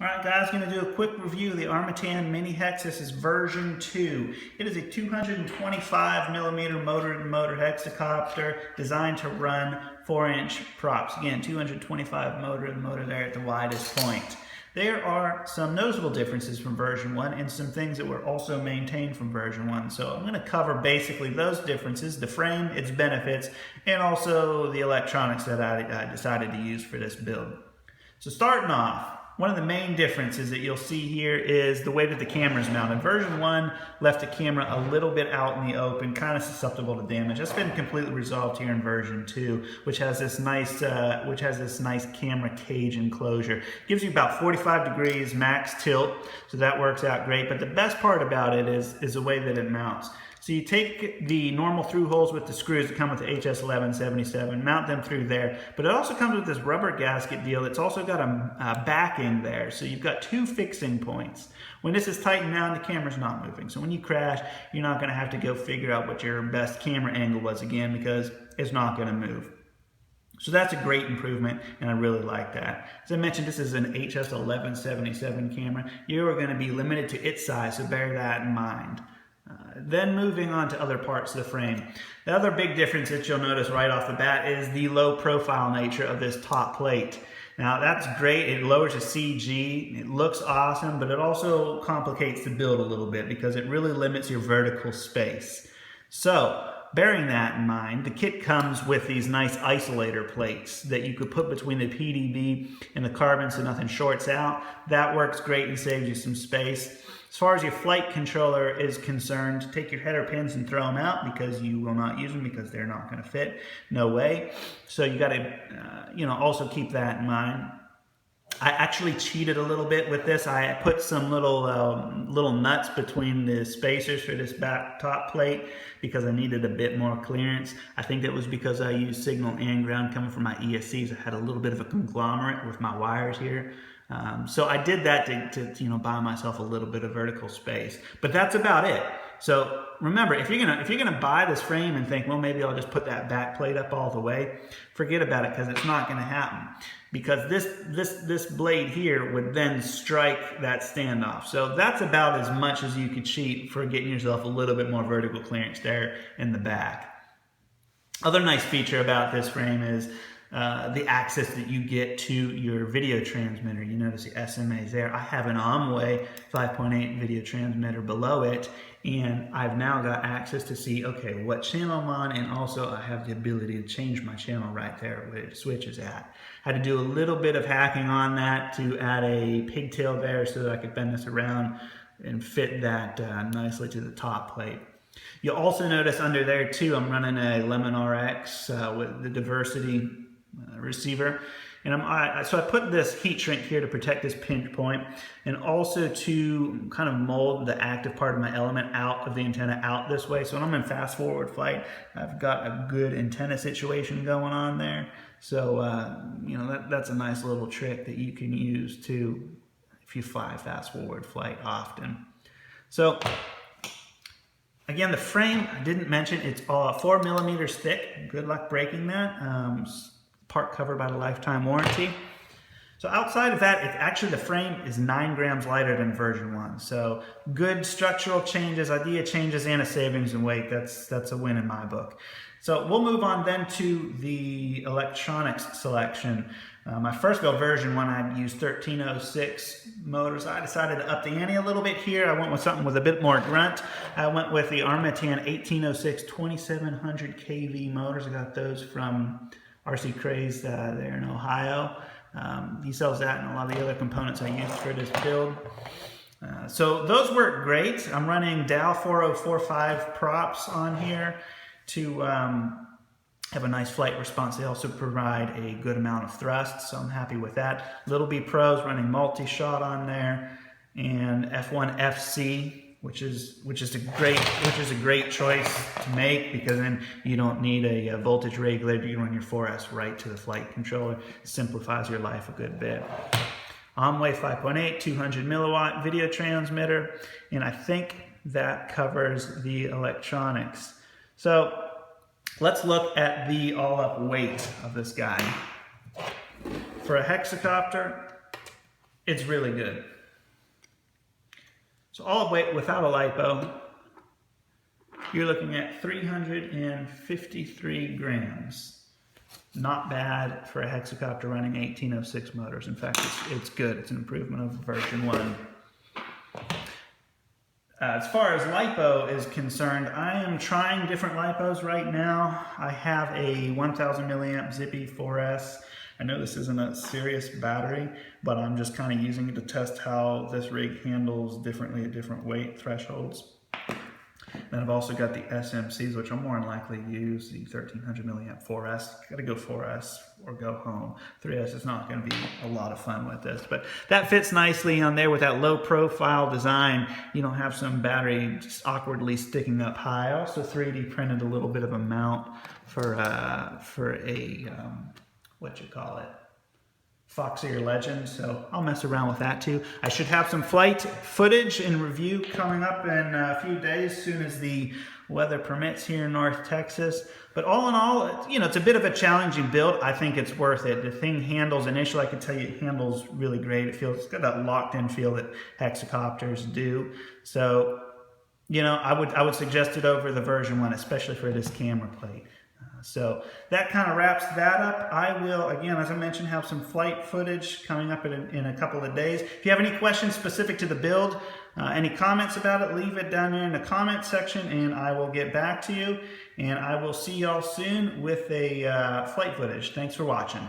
Alright guys, going to do a quick review of the Armattan Mini Hex. This is version 2. It is a 225mm motor-to-motor hexacopter designed to run 4-inch props. Again, 225 motor-to-motor there at the widest point. There are some noticeable differences from version 1 and some things that were also maintained from version 1. So I'm going to cover basically those differences, the frame, its benefits, and also the electronics that I decided to use for this build. So starting off, one of the main differences that you'll see here is the way that the camera is mounted. Version 1 left the camera a little bit out in the open, kind of susceptible to damage. That's been completely resolved here in version 2, which has this nice camera cage enclosure. Gives you about 45 degrees max tilt, so that works out great. But the best part about it is the way that it mounts. So you take the normal through holes with the screws that come with the HS1177, mount them through there, but it also comes with this rubber gasket deal. It's also got a backing there, so you've got two fixing points. When this is tightened down, the camera's not moving. So when you crash, you're not gonna have to go figure out what your best camera angle was again, because it's not gonna move. So that's a great improvement, and I really like that. As I mentioned, this is an HS1177 camera. You are gonna be limited to its size, so bear that in mind. Then moving on to other parts of the frame. The other big difference that you'll notice right off the bat is the low profile nature of this top plate. Now that's great, it lowers the CG, it looks awesome, but it also complicates the build a little bit because it really limits your vertical space. So, bearing that in mind, the kit comes with these nice isolator plates that you could put between the PDB and the carbon so nothing shorts out. That works great and saves you some space. As far as your flight controller is concerned, take your header pins and throw them out because you will not use them because they're not going to fit. No way. So you got to, also keep that in mind. I actually cheated a little bit with this. I put some little nuts between the spacers for this back top plate because I needed a bit more clearance. I think that was because I used signal and ground coming from my ESCs. I had a little bit of a conglomerate with my wires here. So I did that to buy myself a little bit of vertical space, but that's about it. So remember, if you're gonna buy this frame and think, well, maybe I'll just put that back plate up all the way, forget about it, because it's not gonna happen. Because this blade here would then strike that standoff. So that's about as much as you could cheat for getting yourself a little bit more vertical clearance there in the back. Other nice feature about this frame is the access that you get to your video transmitter. You notice the SMAs there. I have an Omway 5.8 video transmitter below it, and I've now got access to see, okay, what channel I'm on, and also I have the ability to change my channel right there where the switch is at. I had to do a little bit of hacking on that to add a pigtail there so that I could bend this around and fit that nicely to the top plate. You'll also notice under there too, I'm running a Lemon RX with the diversity receiver, and so I put this heat shrink here to protect this pinch point, and also to kind of mold the active part of my element out of the antenna out this way. So when I'm in fast forward flight, I've got a good antenna situation going on there. So that's a nice little trick that you can use too if you fly fast forward flight often. So again, the frame I didn't mention, it's 4 millimeters thick. Good luck breaking that. Part covered by the lifetime warranty. So outside of that, the frame is 9 grams lighter than version 1. So good structural changes, idea changes, and a savings in weight. That's a win in my book. So we'll move on then to the electronics selection. My first build, version 1, I used 1306 motors. I decided to up the ante a little bit here. I went with something with a bit more grunt. I went with the Armattan 1806 2700 kV motors. I got those from RC Craze there in Ohio. He sells that and a lot of the other components I used for this build. So those work great. I'm running Dow 4045 props on here to have a nice flight response. They also provide a good amount of thrust, so I'm happy with that. Little B Pros running multi-shot on there, and F1 FC, which is a great choice to make, because then you don't need a voltage regulator. You run your 4S right to the flight controller. It simplifies your life a good bit. Omway 5.8 200 milliwatt video transmitter, and I think that covers the electronics. So let's look at the all-up weight of this guy. For a hexacopter, it's really good. So all weight without a lipo, you're looking at 353 grams. Not bad for a hexacopter running 1806 motors. In fact, it's good. It's an improvement over version 1. As far as lipo is concerned, I am trying different lipos right now. I have a 1000 milliamp Zippy 4S. I know this isn't a serious battery, but I'm just kind of using it to test how this rig handles differently at different weight thresholds. Then I've also got the SMCs, which I'll more than likely use, the 1300 milliamp 4S. Got to go 4S or go home. 3S is not going to be a lot of fun with this, but that fits nicely on there with that low profile design. You don't have some battery just awkwardly sticking up high. I also 3D printed a little bit of a mount for a Foxy or Legend, so I'll mess around with that too. I should have some flight footage and review coming up in a few days, as soon as the weather permits here in North Texas. But all in all, you know, it's a bit of a challenging build. I think it's worth it. The thing handles, initially I can tell you it handles really great. It's got that locked-in feel that hexacopters do. So, you know, I would suggest it over the version 1, especially for this camera plate. So that kind of wraps that up. I will, again, as I mentioned, have some flight footage coming up in a couple of days. If you have any questions specific to the build, any comments about it, leave it down there in the comment section and I will get back to you. And I will see y'all soon with a flight footage. Thanks for watching.